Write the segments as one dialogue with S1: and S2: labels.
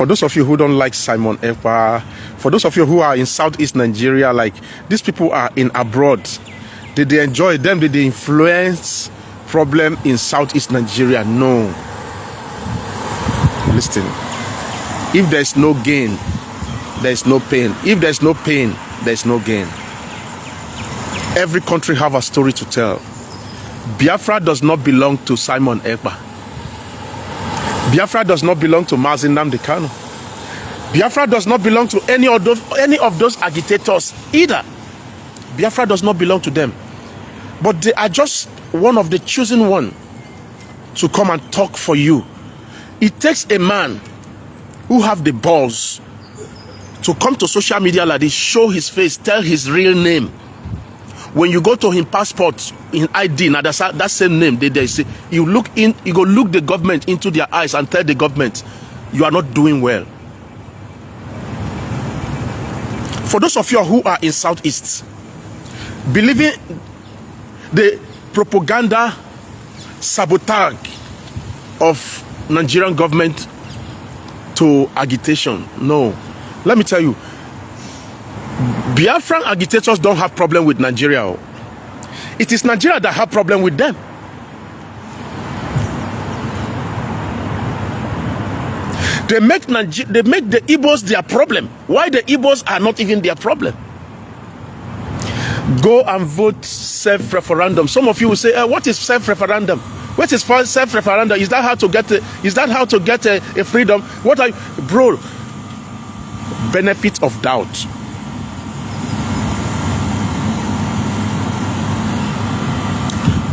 S1: For those of you who don't like Simon Ekpa, for those of you who are in Southeast Nigeria, like these people are in abroad, did they enjoy them? Did they influence problem in Southeast Nigeria? No. Listen, if there's no gain, there's no pain. If there's no pain, there's no gain. Every country have a story to tell. Biafra does not belong to Simon Ekpa. Biafra does not belong to Mazi Nnamdi Kanu. Biafra does not belong to any of those agitators either. Biafra does not belong to them. But they are just one of the chosen one to come and talk for you. It takes a man who have the balls to come to social media like this, show his face, tell his real name. When you go to his passport, in ID, now that same name, they say, you go look the government into their eyes and tell the government, you are not doing well. For those of you who are in Southeast, believing the propaganda sabotage of Nigerian government to agitation, no. Let me tell you, Biafran agitators don't have problem with Nigeria. It is Nigeria that have problem with them. They make the Igbos their problem. Why the Igbos are not even their problem? Go and vote self-referendum. Some of you will say, what is self-referendum? What is self-referendum? Is that how to get a freedom? What are you, bro? Benefit of doubt.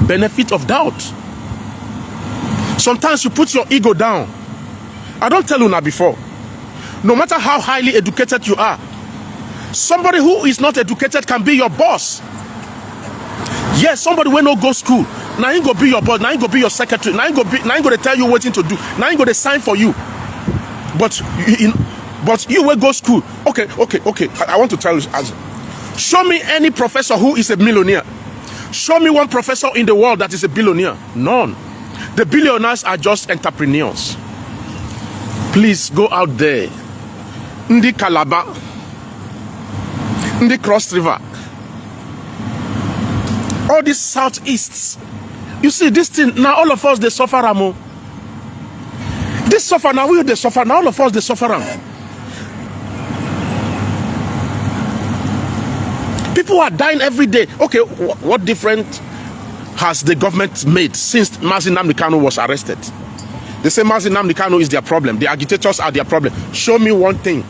S1: Benefit of doubt. Sometimes you put your ego down. I don't tell you now before. No matter how highly educated you are, somebody who is not educated can be your boss. Yes, somebody will not go school. Now he go be your boss. Now he go be your secretary. Now he go to tell you what to do. Now he go to sign for you. But you will go school. Okay. I want to tell you. Show me any professor who is a millionaire. Show me one professor in the world that is a billionaire. None. The billionaires are just entrepreneurs. Please go out there. Ndi Calabar, Ndi Cross River, all these Southeasts. You see this thing now. All of us they suffer. Amo. This suffer now. We they suffer now. All of us they suffer. People are dying every day. Okay, what difference has the government made since Mazi Nnamdi Kanu was arrested? They say Mazi Nnamdi Kanu is their problem. The agitators are their problem. Show me one thing.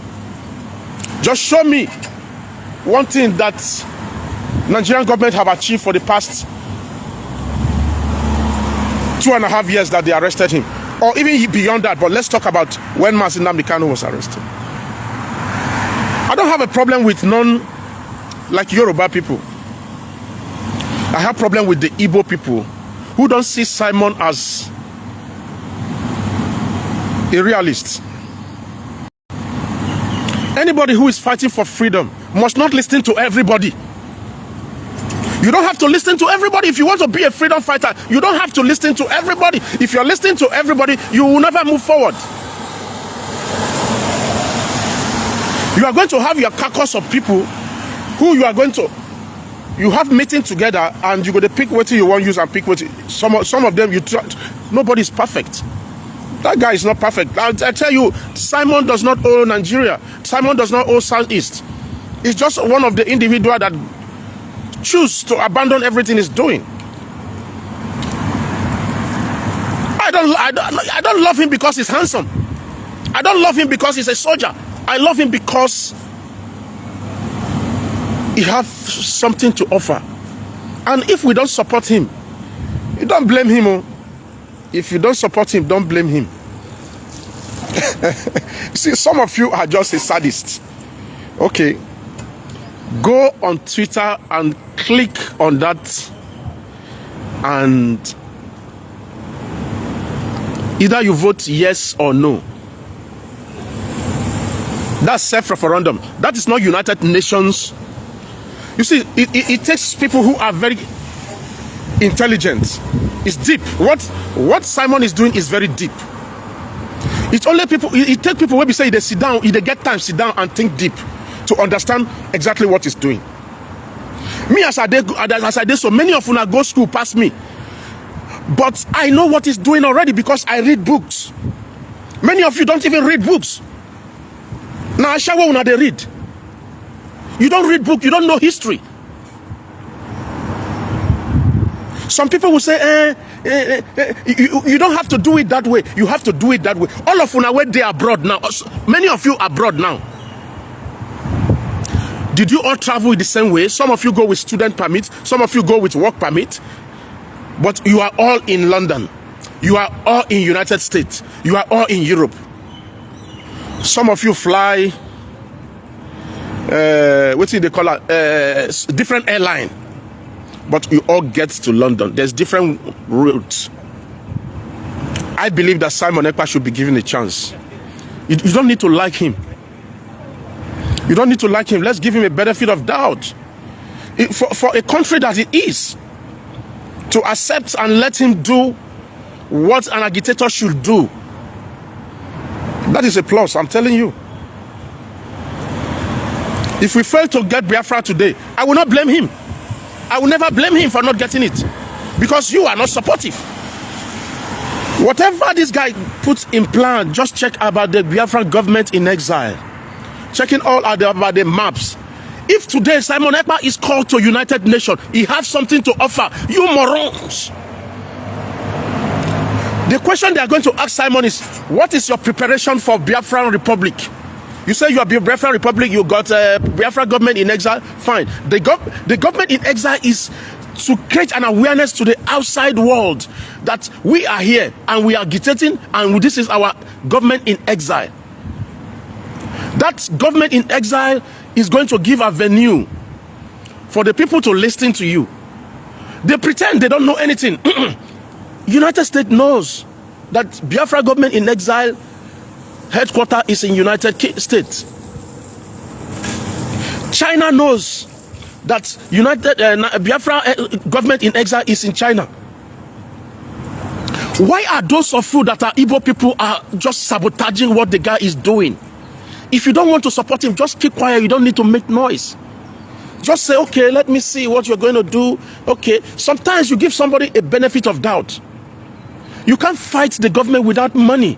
S1: Just show me one thing that Nigerian government have achieved for the past 2.5 years that they arrested him. Or even beyond that. But let's talk about when Mazi Nnamdi Kanu was arrested. I don't have a problem with like Yoruba people. I have problem with the Igbo people who don't see Simon as a realist. Anybody who is fighting for freedom must not listen to everybody. You don't have to listen to everybody. If you want to be a freedom fighter, you don't have to listen to everybody. If you're listening to everybody, you will never move forward. You are going to have your caucus of people who you have meeting together and you're going to pick what you want to use and pick what some of them you try. Nobody's perfect. That guy is not perfect. I tell you, Simon does not owe Nigeria. Simon does not owe Southeast. It's just one of the individuals that choose to abandon everything he's doing. I don't love him because he's handsome. I don't love him because he's a soldier. I love him because he has something to offer. And if we don't support him, you don't blame him. If you don't support him, don't blame him. See, some of you are just a sadist. Okay. Go on Twitter and click on that. And either you vote yes or no. That's self-referendum. That is not United Nations. You see, it takes people who are very intelligent. It's deep. What Simon is doing is very deep. It's only people, it takes people where we say they sit down, they get time, sit down and think deep to understand exactly what it's doing. Me, as I did, so many of you now go school past me. But I know what it's doing already because I read books. Many of you don't even read books. Now, I shower when they read. You don't read books, you don't know history. Some people will say, you don't have to do it that way. You have to do it that way. All of you now, where they are abroad now. Many of you are abroad now. Did you all travel the same way? Some of you go with student permit. Some of you go with work permit. But you are all in London. You are all in United States. You are all in Europe. Some of you fly, what do they call it? Different airline. But you all get to London. There's different routes. I believe that Simon Ekpa should be given a chance. You don't need to like him. You don't need to like him. Let's give him a benefit of doubt. For a country that it is, to accept and let him do what an agitator should do, that is a plus, I'm telling you. If we fail to get Biafra today, I will not blame him. I will never blame him for not getting it, because you are not supportive. Whatever this guy puts in plan, just check about the Biafra government in exile. Checking all about the maps. If today Simon Ekpa is called to United Nations, he has something to offer. You morons. The question they are going to ask Simon is, what is your preparation for Biafran Republic? You say you are Biafra Republic, you got Biafra government in exile, fine. The government in exile is to create an awareness to the outside world that we are here and we are agitating, and this is our government in exile. That government in exile is going to give a venue for the people to listen to you. They pretend they don't know anything. United States knows that Biafra government in exile headquarters is in United States. China knows that Biafra government in exile is in China. Why are those of you that are Igbo people are just sabotaging what the guy is doing? If you don't want to support him, just keep quiet. You don't need to make noise. Just say, okay, let me see what you're going to do. Okay, sometimes you give somebody a benefit of doubt. You can't fight the government without money.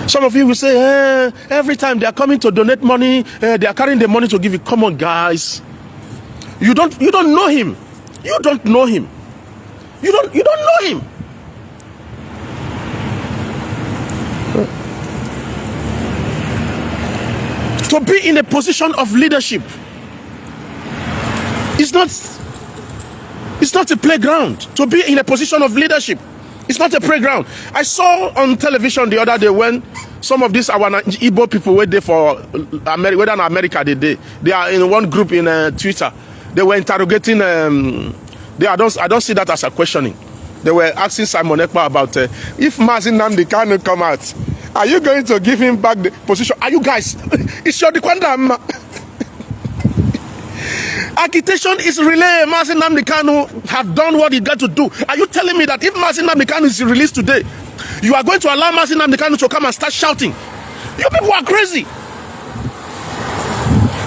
S1: Some of you will say, every time they are coming to donate money, they are carrying the money to give you. Come on, guys. You don't know him. You don't know him. You don't know him. To be in a position of leadership, it's not a playground. To be in a position of leadership, it's not a playground. I saw on television the other day when some of these our Igbo people were there for America, whether in America they are in one group in Twitter. They were interrogating. I don't see that as a questioning. They were asking Simon Ekpa about if Mazin Nnamdi Kanu come out, are you going to give him back the position? Are you guys? It's your Dikwanda. Agitation is relay. Mazin Nnamdi Kanu have done what he got to do. Are you telling me that if Mazin Nnamdi Kanu is released today, you are going to allow Mazin Nnamdi Kanu to come and start shouting? You people are crazy.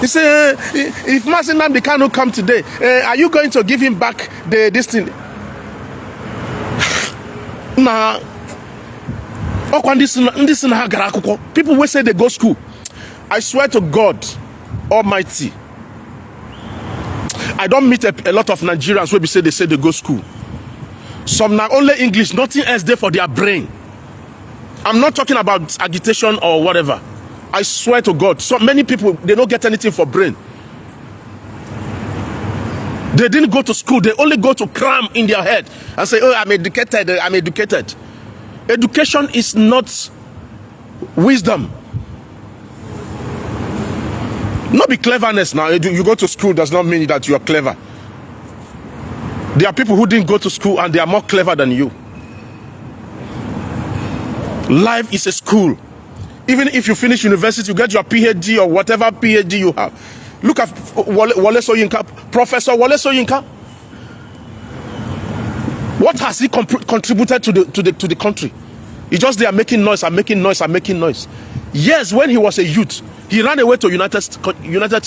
S1: He say, if Mazin Nnamdi Kanu come today, are you going to give him back this thing? Nah. People will say they go school. I swear to God Almighty, I don't meet a lot of Nigerians where they say they go school. Some now only English, nothing else there for their brain. I'm not talking about agitation or whatever. I swear to God, so many people, they don't get anything for brain. They didn't go to school. They only go to cram in their head and say, oh, I'm educated, I'm educated. Education is not wisdom. Not be cleverness now. You go to school does not mean that you are clever. There are people who didn't go to school and they are more clever than you. Life is a school. Even if you finish university, you get your PhD or whatever PhD you have. Look at Wole Soyinka, Professor Wole Soyinka. What has he contributed to the country? He's just there making noise and making noise and making noise. Yes, when he was a youth, he ran away to United